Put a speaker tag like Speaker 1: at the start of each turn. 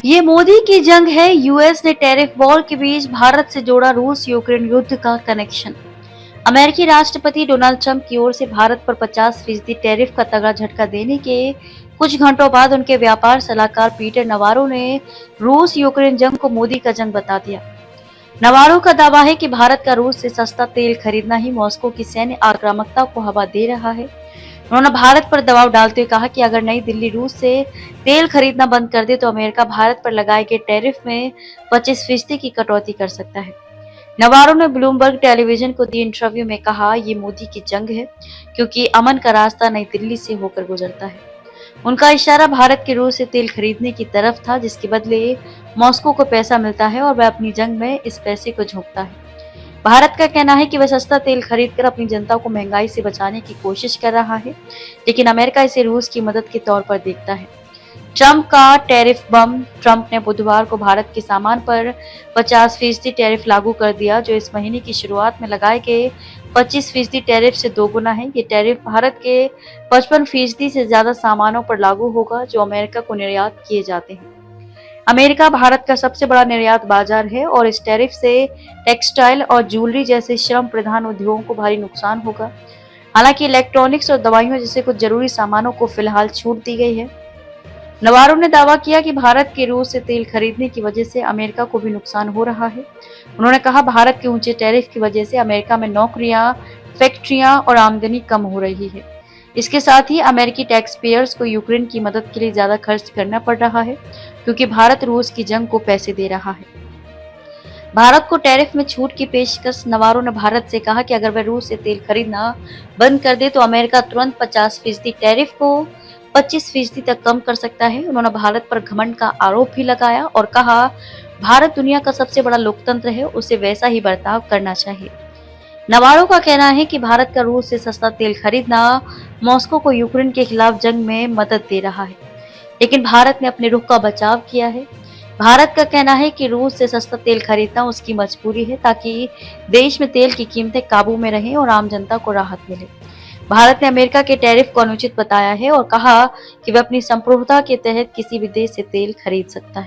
Speaker 1: ये मोदी की जंग है। यूएस ने टैरिफ वॉर के बीच भारत से जोड़ा रूस यूक्रेन युद्ध का कनेक्शन। अमेरिकी राष्ट्रपति डोनाल्ड ट्रंप की ओर से भारत पर 50% टैरिफ का तगड़ा झटका देने के कुछ घंटों बाद उनके व्यापार सलाहकार पीटर नवारो ने रूस यूक्रेन जंग को मोदी का जंग बता दिया। नवारो का दावा है कि भारत का रूस से सस्ता तेल खरीदना ही मॉस्को की सैन्य आक्रामकता को हवा दे रहा है। उन्होंने भारत पर दबाव डालते हुए कहा कि अगर नई दिल्ली रूस से तेल खरीदना बंद कर दे तो अमेरिका भारत पर लगाए गए टैरिफ में 25% की कटौती कर सकता है। नवारो ने ब्लूमबर्ग टेलीविजन को दिए इंटरव्यू में कहा, ये मोदी की जंग है क्योंकि अमन का रास्ता नई दिल्ली से होकर गुजरता है। उनका इशारा भारत के रूस से तेल खरीदने की तरफ था, जिसके बदले मॉस्को को पैसा मिलता है और वह अपनी जंग में इस पैसे को झोंकता है। भारत का कहना है कि वह सस्ता तेल खरीदकर अपनी जनता को महंगाई से बचाने की कोशिश कर रहा है, लेकिन अमेरिका इसे रूस की मदद के तौर पर देखता है। ट्रंप का टैरिफ बम। ट्रंप ने बुधवार को भारत के सामान पर 50% टैरिफ लागू कर दिया, जो इस महीने की शुरुआत में लगाए गए 25% टैरिफ से दोगुना है। ये टैरिफ भारत के 55% से ज्यादा सामानों पर लागू होगा जो अमेरिका को निर्यात किए जाते हैं। अमेरिका भारत का सबसे बड़ा निर्यात बाजार है और इस टैरिफ से टेक्सटाइल और ज्वेलरी जैसे श्रम प्रधान उद्योगों को भारी नुकसान होगा। हालांकि इलेक्ट्रॉनिक्स और दवाइयों जैसे कुछ जरूरी सामानों को फिलहाल छूट दी गई है। नवारो ने दावा किया कि भारत के रूस से तेल खरीदने की वजह से अमेरिका को भी नुकसान हो रहा है। उन्होंने कहा, भारत के ऊंचे टैरिफ की वजह से अमेरिका में नौकरियां, फैक्ट्रियां और आमदनी कम हो रही है। इसके साथ ही अमेरिकी टैक्स पेयर्स को यूक्रेन की मदद के लिए ज्यादा खर्च करना पड़ रहा है, क्योंकि भारत रूस की जंग को पैसे दे रहा है। भारत को टैरिफ में छूट की पेशकश। नवारो ने भारत से कहा कि अगर वह रूस से तेल खरीदना बंद कर दे तो अमेरिका तुरंत 50% टैरिफ को 25% तक कम कर सकता है। उन्होंने भारत पर घमंड का आरोप भी लगाया और कहा, भारत दुनिया का सबसे बड़ा लोकतंत्र है, उसे वैसा ही बर्ताव करना चाहिए। नवारो का कहना है कि भारत का रूस से सस्ता तेल खरीदना मॉस्को को यूक्रेन के खिलाफ जंग में मदद दे रहा है, लेकिन भारत ने अपने रुख का बचाव किया है। भारत का कहना है कि रूस से सस्ता तेल खरीदना उसकी मजबूरी है, ताकि देश में तेल की कीमतें काबू में रहें और आम जनता को राहत मिले। भारत ने अमेरिका के टैरिफ को अनुचित बताया है और कहा कि वह अपनी संप्रभुता के तहत किसी भी देश से तेल खरीद सकता है।